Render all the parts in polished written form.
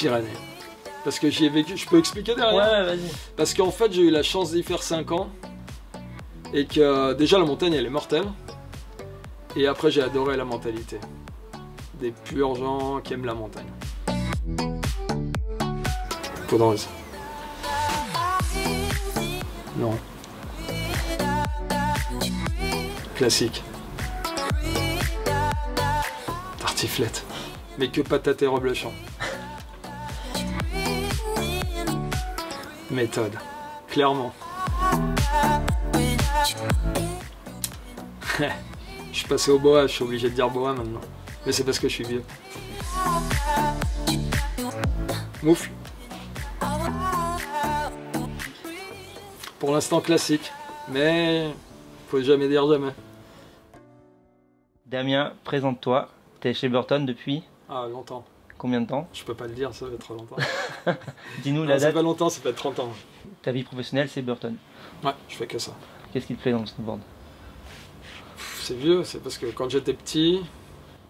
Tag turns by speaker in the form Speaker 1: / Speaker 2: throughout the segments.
Speaker 1: Pyrénées. Parce que j'y ai vécu, je peux expliquer derrière?
Speaker 2: Ouais, vas-y.
Speaker 1: Parce qu'en fait, j'ai eu la chance d'y faire 5 ans. Et que déjà, la montagne, elle est mortelle. Et après, j'ai adoré la mentalité. Des purs gens qui aiment la montagne. Caudreuze. Non. Classique. Tartiflette. Mais que patates et reblochon. Méthode. Clairement. Je suis passé au boa, je suis obligé de dire boa maintenant. Mais c'est parce que je suis vieux. Moufle. Pour l'instant classique, mais faut jamais dire jamais.
Speaker 2: Damien, présente-toi. T'es chez Burton depuis
Speaker 1: Ah, longtemps.
Speaker 2: combien de temps?
Speaker 1: Je peux pas le dire, ça va être trop longtemps.
Speaker 2: Dis-nous la
Speaker 1: Ça
Speaker 2: date.
Speaker 1: fait pas longtemps, ça fait 30 ans.
Speaker 2: Ta vie professionnelle, c'est Burton.
Speaker 1: Ouais, je fais que ça.
Speaker 2: Qu'est-ce qui te plaît dans le snowboard?
Speaker 1: C'est vieux, c'est parce que quand j'étais petit,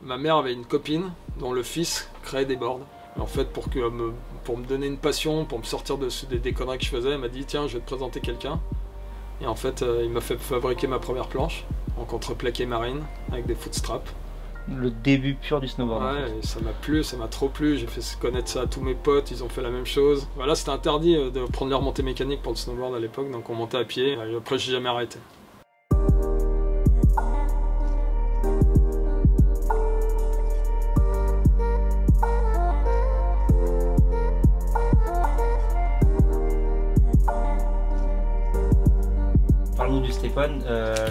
Speaker 1: ma mère avait une copine dont le fils créait des boards. En fait, pour me donner une passion, pour me sortir des conneries que je faisais, elle m'a dit tiens, je vais te présenter quelqu'un. Et en fait, il m'a fait fabriquer ma première planche en contreplaqué marine avec des footstraps.
Speaker 2: Le début pur du snowboard.
Speaker 1: Ouais,
Speaker 2: En fait.
Speaker 1: et ça m'a plu, ça m'a trop plu. J'ai fait connaître ça à tous mes potes, ils ont fait la même chose. Voilà, c'était interdit de prendre les remontées mécaniques pour le snowboard à l'époque, donc on montait à pied. Et après, j'ai jamais arrêté.
Speaker 2: Parle-nous du Stepon.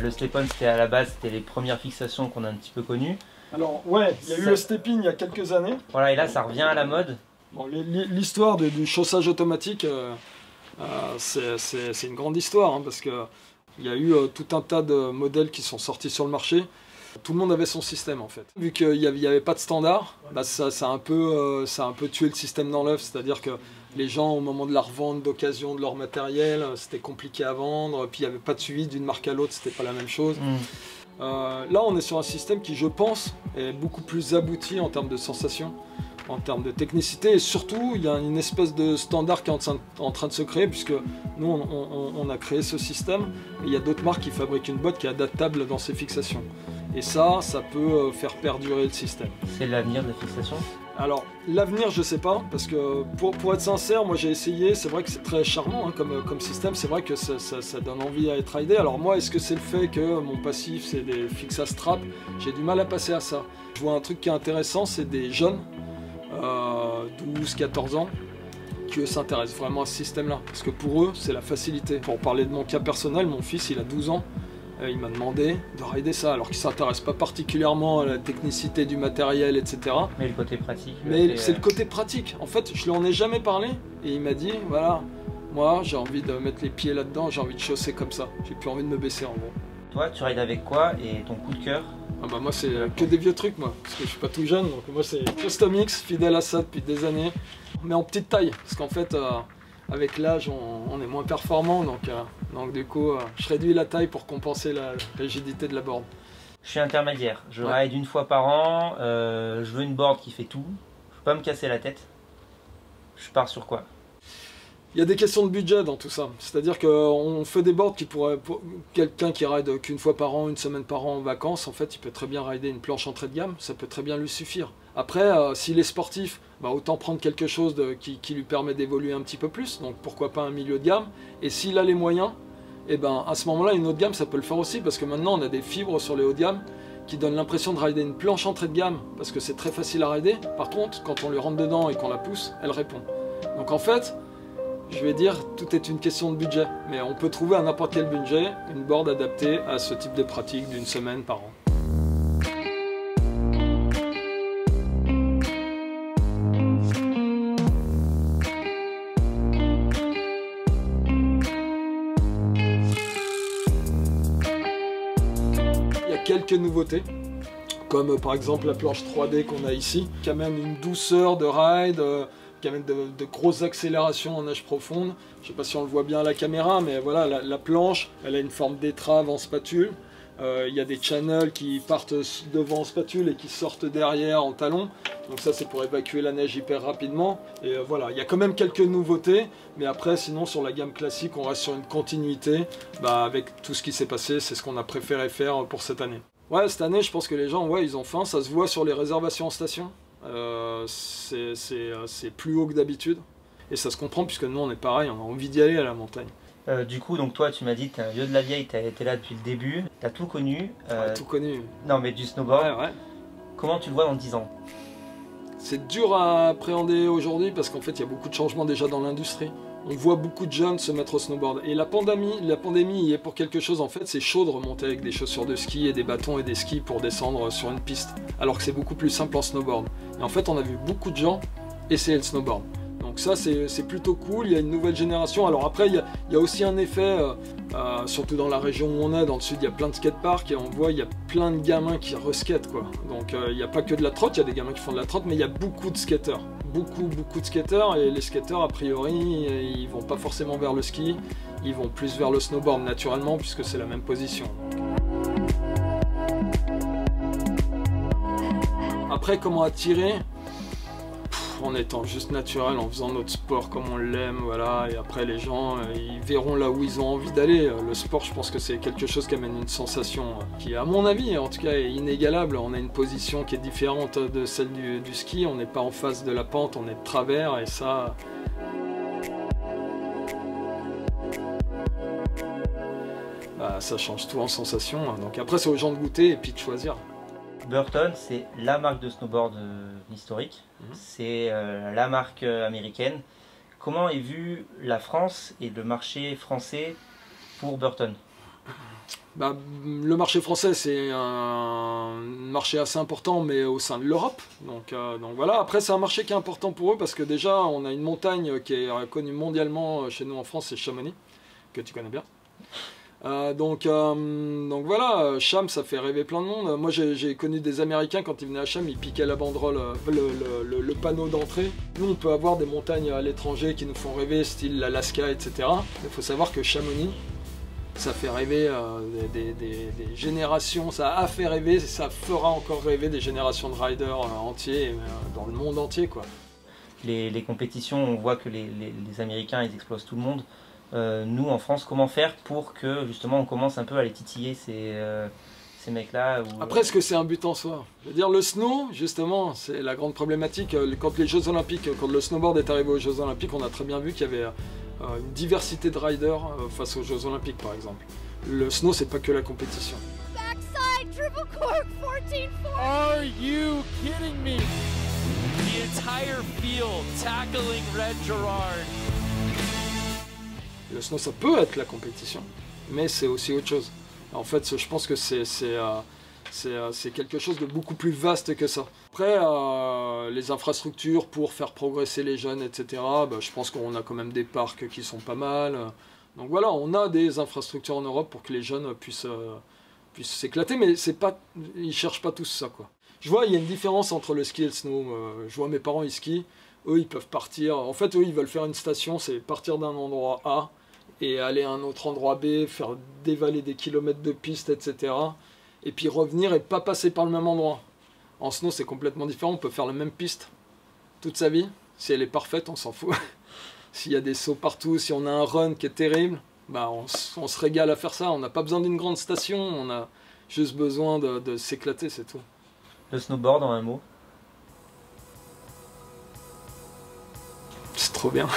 Speaker 2: Le Stepon, c'était à la base, c'était les premières fixations qu'on a un petit peu connues.
Speaker 1: Alors, ouais, il y a eu le stepping il y a quelques années.
Speaker 2: Voilà, et là, ça revient à la mode.
Speaker 1: Bon, l'histoire du chaussage automatique, c'est une grande histoire, hein, parce qu'il y a eu tout un tas de modèles qui sont sortis sur le marché. Tout le monde avait son système en fait. Vu qu'il n'y avait pas de standard, bah, ça a un peu tué le système dans l'œuf, c'est-à-dire que les gens, au moment de la revente d'occasion de leur matériel, c'était compliqué à vendre, puis il n'y avait pas de suivi d'une marque à l'autre, c'était pas la même chose. Là, on est sur un système qui, je pense, est beaucoup plus abouti en termes de sensations, en termes de technicité, et surtout, il y a une espèce de standard qui est en train de se créer, puisque nous, on a créé ce système, et il y a d'autres marques qui fabriquent une boîte qui est adaptable dans ses fixations. Et ça peut faire perdurer le système.
Speaker 2: C'est l'avenir de la fixation.
Speaker 1: Alors, l'avenir, je sais pas, parce que pour être sincère, moi j'ai essayé, c'est vrai que c'est très charmant hein, comme système, c'est vrai que ça donne envie à être ridé. Alors moi, est-ce que c'est le fait que mon passif c'est des fixes à strap? J'ai du mal à passer à ça. Je vois un truc qui est intéressant, c'est des jeunes, 12-14 ans, qui eux s'intéressent vraiment à ce système-là. Parce que pour eux, c'est la facilité. Pour parler de mon cas personnel, mon fils il a 12 ans. Il m'a demandé de rider ça, alors qu'il ne s'intéresse pas particulièrement à la technicité du matériel, etc.
Speaker 2: Mais le côté pratique.
Speaker 1: Mais c'est le côté pratique. En fait, je lui en ai jamais parlé, et il m'a dit, voilà, moi j'ai envie de mettre les pieds là-dedans, j'ai envie de chausser comme ça. J'ai plus envie de me baisser en gros.
Speaker 2: Toi, tu rides avec quoi et ton coup de cœur?
Speaker 1: Ah bah moi c'est que des vieux trucs moi, parce que je suis pas tout jeune, donc moi c'est Custom X, fidèle à ça depuis des années, mais en petite taille, parce qu'en fait avec l'âge on est moins performant, donc du coup je réduis la taille pour compenser la rigidité de la board.
Speaker 2: Je suis intermédiaire, je ride une fois par an, je veux une board qui fait tout, je veux pas me casser la tête. Je pars sur quoi?
Speaker 1: Il y a des questions de budget dans tout ça, c'est-à-dire qu'on fait des boards qui pourraient, pour quelqu'un qui ride qu'une fois par an, une semaine par an en vacances, en fait il peut très bien rider une planche entrée de gamme, ça peut très bien lui suffire. Après, s'il est sportif, bah, autant prendre quelque chose qui lui permet d'évoluer un petit peu plus, donc pourquoi pas un milieu de gamme, et s'il a les moyens, et ben à ce moment-là une haut de gamme ça peut le faire aussi, parce que maintenant on a des fibres sur les hauts de gamme qui donnent l'impression de rider une planche entrée de gamme, parce que c'est très facile à rider, par contre quand on lui rentre dedans et qu'on la pousse, elle répond. Donc en fait, je vais dire, tout est une question de budget, mais on peut trouver à n'importe quel budget une board adaptée à ce type de pratique d'une semaine par an. Il y a quelques nouveautés, comme par exemple la planche 3D qu'on a ici, qui amène une douceur de ride, qui amène de grosses accélérations en nage profonde. Je ne sais pas si on le voit bien à la caméra, mais voilà, la planche, elle a une forme d'étrave en spatule. Il y a des channels qui partent devant en spatule et qui sortent derrière en talon. Donc ça c'est pour évacuer la neige hyper rapidement. Et voilà, il y a quand même quelques nouveautés. Mais après sinon sur la gamme classique on reste sur une continuité. Avec tout ce qui s'est passé, c'est ce qu'on a préféré faire pour cette année. Ouais, cette année je pense que les gens ils ont faim. Ça se voit sur les réservations en station. C'est plus haut que d'habitude. Et ça se comprend puisque nous on est pareil, on a envie d'y aller à la montagne.
Speaker 2: Du coup, donc toi, tu m'as dit que tu es un vieux de la vieille, tu as été là depuis le début, tu as tout connu.
Speaker 1: Tout connu.
Speaker 2: Non, mais du snowboard.
Speaker 1: Ouais.
Speaker 2: Comment tu le vois dans 10 ans?
Speaker 1: C'est dur à appréhender aujourd'hui parce qu'en fait, il y a beaucoup de changements déjà dans l'industrie. On voit beaucoup de jeunes se mettre au snowboard. Et la pandémie y est pour quelque chose. En fait, c'est chaud de remonter avec des chaussures de ski et des bâtons et des skis pour descendre sur une piste. Alors que c'est beaucoup plus simple en snowboard. Et en fait, on a vu beaucoup de gens essayer le snowboard. Donc ça c'est plutôt cool, il y a une nouvelle génération. Alors après il y a aussi un effet, surtout dans la région où on est, dans le sud il y a plein de skateparks et on voit il y a plein de gamins qui reskatent quoi. Donc il n'y a pas que de la trotte, il y a des gamins qui font de la trotte, mais il y a beaucoup de skateurs. Beaucoup de skateurs, et les skateurs a priori ils vont pas forcément vers le ski, ils vont plus vers le snowboard naturellement puisque c'est la même position. Après comment attirer? En étant juste naturel, en faisant notre sport comme on l'aime, voilà, et après les gens, ils verront là où ils ont envie d'aller. Le sport, je pense que c'est quelque chose qui amène une sensation qui, à mon avis, en tout cas, est inégalable. On a une position qui est différente de celle du ski, on n'est pas en face de la pente, on est de travers, et ça... ça change tout en sensation. Donc après, c'est aux gens de goûter et puis de choisir.
Speaker 2: Burton, c'est la marque de snowboard historique, c'est la marque américaine. Comment est vue la France et le marché français pour Burton?
Speaker 1: Le marché français, c'est un marché assez important, mais au sein de l'Europe. Donc voilà, après c'est un marché qui est important pour eux parce que déjà on a une montagne qui est connue mondialement chez nous en France, c'est Chamonix, que tu connais bien. Donc voilà, Cham ça fait rêver plein de monde. Moi j'ai connu des Américains quand ils venaient à Cham, ils piquaient la banderole, le panneau d'entrée. Nous on peut avoir des montagnes à l'étranger qui nous font rêver, style l'Alaska, etc. Il faut savoir que Chamonix, ça fait rêver des générations, ça a fait rêver, ça fera encore rêver des générations de riders entiers dans le monde entier quoi.
Speaker 2: Les compétitions, on voit que les Américains ils explosent tout le monde. Nous en France, comment faire pour que justement on commence un peu à les titiller ces mecs-là
Speaker 1: Après, est-ce que c'est un but en soi? Je veux dire, le snow, justement, c'est la grande problématique. Quand les Jeux Olympiques, quand le snowboard est arrivé aux Jeux Olympiques, on a très bien vu qu'il y avait une diversité de riders face aux Jeux Olympiques, par exemple. Le snow, c'est pas que la compétition.
Speaker 3: Backside, triple cork, 14-4. Are you kidding me? The entire field tackling Red Gerard.
Speaker 1: Le snow, ça peut être la compétition, mais c'est aussi autre chose. En fait, je pense que c'est quelque chose de beaucoup plus vaste que ça. Après, les infrastructures pour faire progresser les jeunes, etc., je pense qu'on a quand même des parcs qui sont pas mal. Donc voilà, on a des infrastructures en Europe pour que les jeunes puissent s'éclater, mais ils ne cherchent pas tous ça, quoi. Je vois, il y a une différence entre le ski et le snow. Je vois mes parents, ils skient. Eux, ils peuvent partir. En fait, eux, ils veulent faire une station, c'est partir d'un endroit A et aller à un autre endroit B, faire dévaler des kilomètres de piste, etc. Et puis revenir et pas passer par le même endroit. En snow, c'est complètement différent. On peut faire la même piste toute sa vie. Si elle est parfaite, on s'en fout. S'il y a des sauts partout, si on a un run qui est terrible, on se régale à faire ça. On n'a pas besoin d'une grande station, on a juste besoin de s'éclater, c'est tout.
Speaker 2: Le snowboard en un mot?
Speaker 1: C'est trop bien.